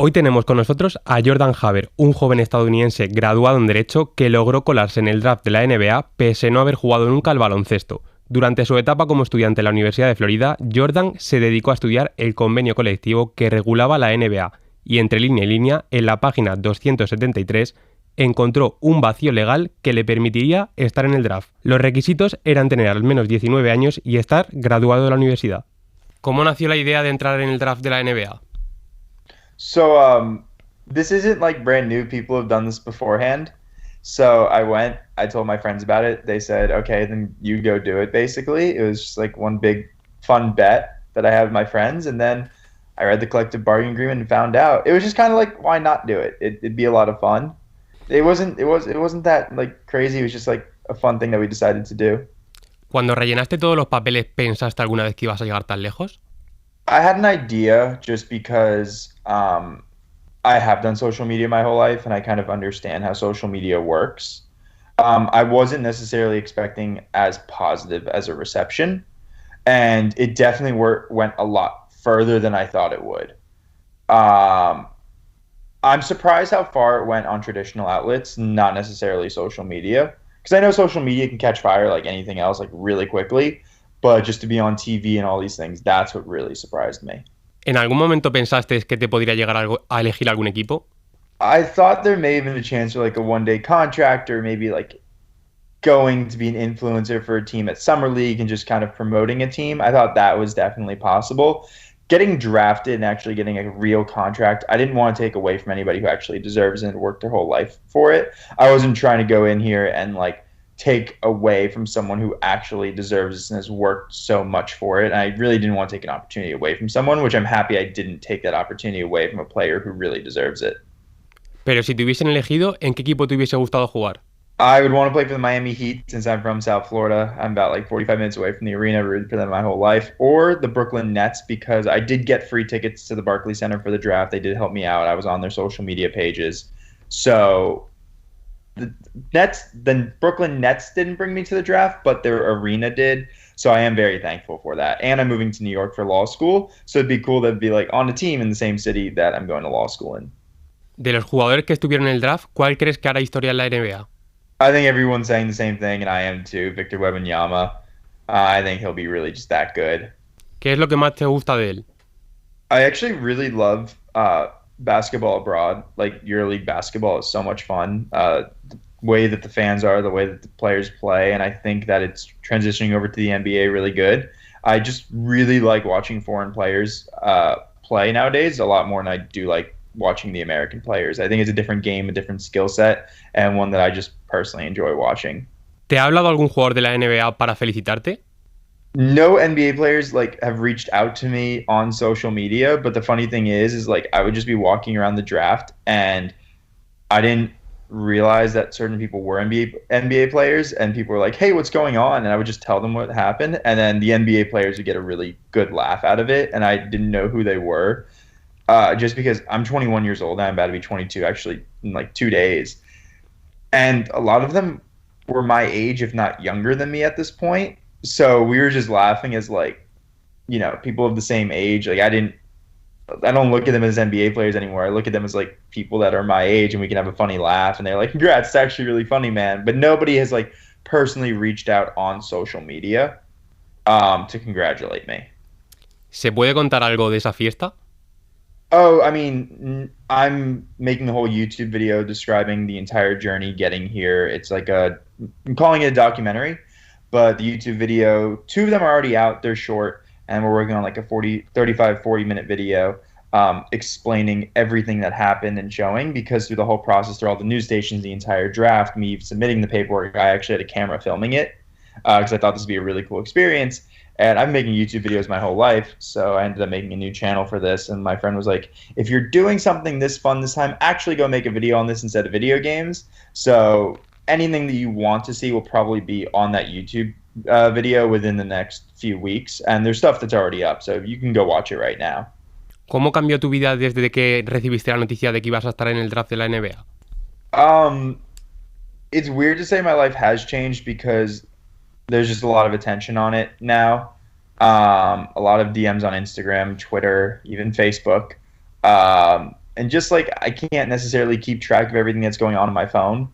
Hoy tenemos con nosotros a Jordan Haber, un joven estadounidense graduado en derecho que logró colarse en el draft de la NBA pese a no haber jugado nunca al baloncesto. Durante su etapa como estudiante en la Universidad de Florida, Jordan se dedicó a estudiar el convenio colectivo que regulaba la NBA y entre línea y línea, en la página 273, encontró un vacío legal que le permitiría estar en el draft. Los requisitos eran tener al menos 19 años y estar graduado de la universidad. ¿Cómo nació la idea de entrar en el draft de la NBA? So this isn't like brand new. People have done this beforehand. So I told my friends about it. They said, okay, then you go do it, basically. It was just like one big fun bet that I had with my friends. And then I read the collective bargaining agreement and found out. It was just kind of like, why not do it? It'd be a lot of fun. It wasn't that like crazy. It was just like a fun thing that we decided to do. Cuando rellenaste todos los papeles, ¿pensaste alguna vez que ibas a llegar tan lejos? I had an idea just because I have done social media my whole life and I kind of understand how social media works. I wasn't necessarily expecting as positive as a reception, and it definitely went a lot further than I thought it would. Um, I'm surprised how far it went on traditional outlets, not necessarily social media. Because I know social media can catch fire like anything else, like really quickly. But just to be on TV and all these things, that's what really surprised me. ¿En algún momento pensaste que te podría llegar a elegir algún equipo? I thought there may have been a chance for like a one-day contract or maybe like going to be an influencer for a team at Summer League and just kind of promoting a team. I thought that was definitely possible. Getting drafted and actually getting a real contract, I didn't want to take away from anybody who actually deserves it and worked their whole life for it. I wasn't trying to go in here and like take away from someone who actually deserves this and has worked so much for it. And I really didn't want to take an opportunity away from someone, which I'm happy I didn't take that opportunity away from a player who really deserves it. Pero si te hubiesen elegido, ¿en qué equipo te hubiese gustado jugar? I would want to play for the Miami Heat since I'm from South Florida. I'm about like 45 minutes away from the arena, rooted for them my whole life. Or the Brooklyn Nets because I did get free tickets to the Barclays Center for the draft. They did help me out. I was on their social media pages. So the Brooklyn Nets didn't bring me to the draft, but their arena did. So I am very thankful for that. And I'm moving to New York for law school. So it'd be cool to be like on a team in the same city that I'm going to law school in. De los jugadores que estuvieron en el draft, ¿cuál crees que hará historia en la NBA? I think everyone's saying the same thing, and I am too. Victor Wembanyama. I think he'll be really just that good. ¿Qué es lo que más te gusta de él? I actually really love basketball abroad. Like EuroLeague basketball is so much fun. The way that the fans are, the way that the players play, and I think that it's transitioning over to the NBA really good. I just really like watching foreign players play nowadays a lot more than I do like watching the American players. I think it's a different game, a different skill set, and one that I just personally enjoy watching. ¿Te ha hablado algún jugador de la NBA para felicitarte? No NBA players like have reached out to me on social media, but the funny thing is like I would just be walking around the draft and I didn't realize that certain people were NBA players, and people were like, "Hey, what's going on?" And I would just tell them what happened, and then the NBA players would get a really good laugh out of it, and I didn't know who they were. Just because I'm 21 years old and I'm about to be 22 actually in like 2 days. And a lot of them were my age, if not younger than me at this point. So we were just laughing as like, you know, people of the same age. Like I don't look at them as NBA players anymore. I look at them as like people that are my age and we can have a funny laugh. And they're like, congrats, it's actually really funny, man. But nobody has like personally reached out on social media to congratulate me. ¿Se puede contar algo de esa fiesta? Oh, I mean, I'm making a whole YouTube video describing the entire journey getting here. It's like I'm calling it a documentary, but the YouTube video, 2 of them are already out. They're short, and we're working on like a 40 minute video explaining everything that happened and showing, because through the whole process, through all the news stations, the entire draft, me submitting the paperwork, I actually had a camera filming it because I thought this would be a really cool experience. And I've been making YouTube videos my whole life, so I ended up making a new channel for this. And my friend was like, if you're doing something this fun this time, actually go make a video on this instead of video games. So anything that you want to see will probably be on that YouTube video within the next few weeks. And there's stuff that's already up, so you can go watch it right now. ¿Cómo cambió tu vida desde que recibiste la noticia de que ibas a estar en el draft de la NBA? It's weird to say my life has changed because there's just a lot of attention on it now. A lot of DMs on Instagram, Twitter, even Facebook. And just like I can't necessarily keep track of everything that's going on my phone,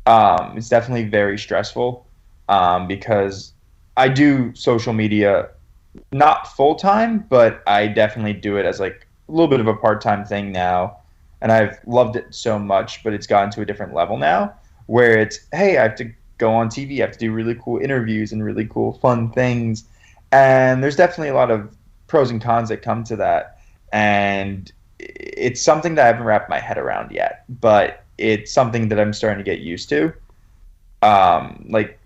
it's definitely very stressful because I do social media not full time, but I definitely do it as like a little bit of a part time thing now. And I've loved it so much, but it's gotten to a different level now where it's, hey, I have to go on TV, I have to do really cool interviews and really cool, fun things. And there's definitely a lot of pros and cons that come to that. And it's something that I haven't wrapped my head around yet, but it's something that I'm starting to get used to. Like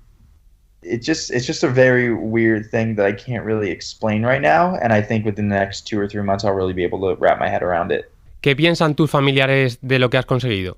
it's just a very weird thing that I can't really explain right now, and I think within the next 2 or 3 months I'll really be able to wrap my head around it. ¿Qué piensan tus familiares de lo que has conseguido?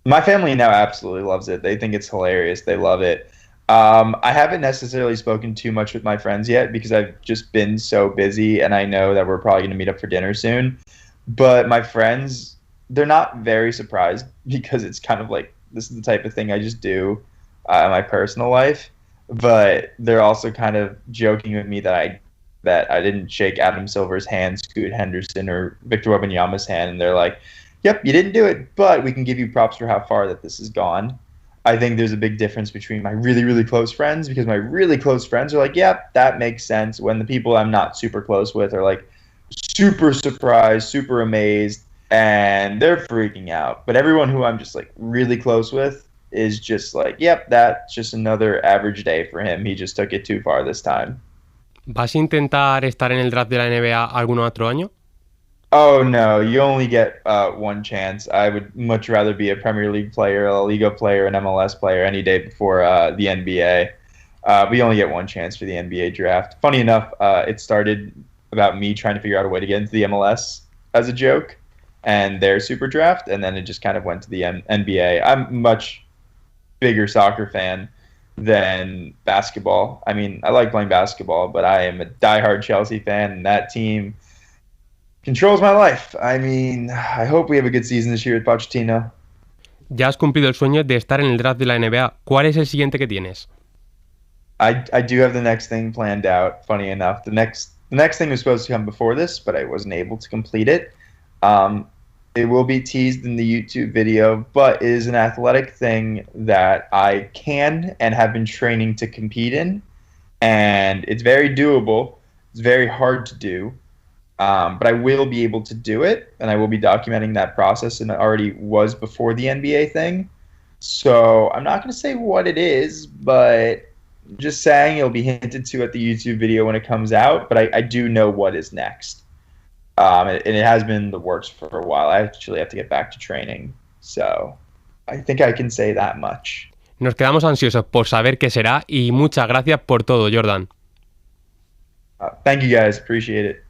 My family now absolutely loves it. They think it's hilarious. They love it. I haven't necessarily spoken too much with my friends yet because I've just been so busy, and I know that we're probably going to meet up for dinner soon. But my friends, they're not very surprised because it's kind of like this is the type of thing I just do in my personal life. But they're also kind of joking with me that I didn't shake Adam Silver's hand, Scoot Henderson, or Victor Wembanyama's hand, and they're like, "Yep, you didn't do it, but we can give you props for how far that this has gone." I think there's a big difference between my really, really close friends because my really close friends are like, "Yep, that makes sense." When the people I'm not super close with are like super surprised, super amazed, and they're freaking out. But everyone who I'm just like really close with is just like, "Yep, that's just another average day for him. He just took it too far this time." ¿Vas a intentar estar en el draft de la NBA algún otro año? Oh no, you only get one chance. I would much rather be a Premier League player, a Liga player, an MLS player any day before the NBA. We only get one chance for the NBA draft. Funny enough, it started about me trying to figure out a way to get into the MLS as a joke and their super draft, and then it just kind of went to the NBA. I'm much bigger soccer fan than basketball. I mean, I like playing basketball, but I am a diehard Chelsea fan, and that team controls my life. I mean, I hope we have a good season this year with Pochettino. Ya has cumplido el sueño de estar en el draft de la NBA. ¿Cuál es el siguiente que tienes? I do have the next thing planned out. Funny enough, the next thing was supposed to come before this, but I wasn't able to complete it. It will be teased in the YouTube video, but it is an athletic thing that I can and have been training to compete in, and it's very doable. It's very hard to do, but I will be able to do it, and I will be documenting that process, and it already was before the NBA thing. So I'm not going to say what it is, but just saying it'll be hinted to at the YouTube video when it comes out, but I do know what is next. And it has been in the works for a while. I actually have to get back to training. So I think I can say that much. Nos quedamos ansiosos por saber qué será y muchas gracias por todo, Jordan. Thank you guys. Appreciate it.